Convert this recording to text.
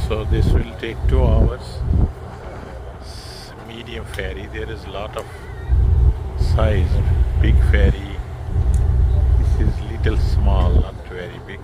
So this will take 2 hours. Medium ferry. There is a lot of size. Big ferry. This is little small, not very big.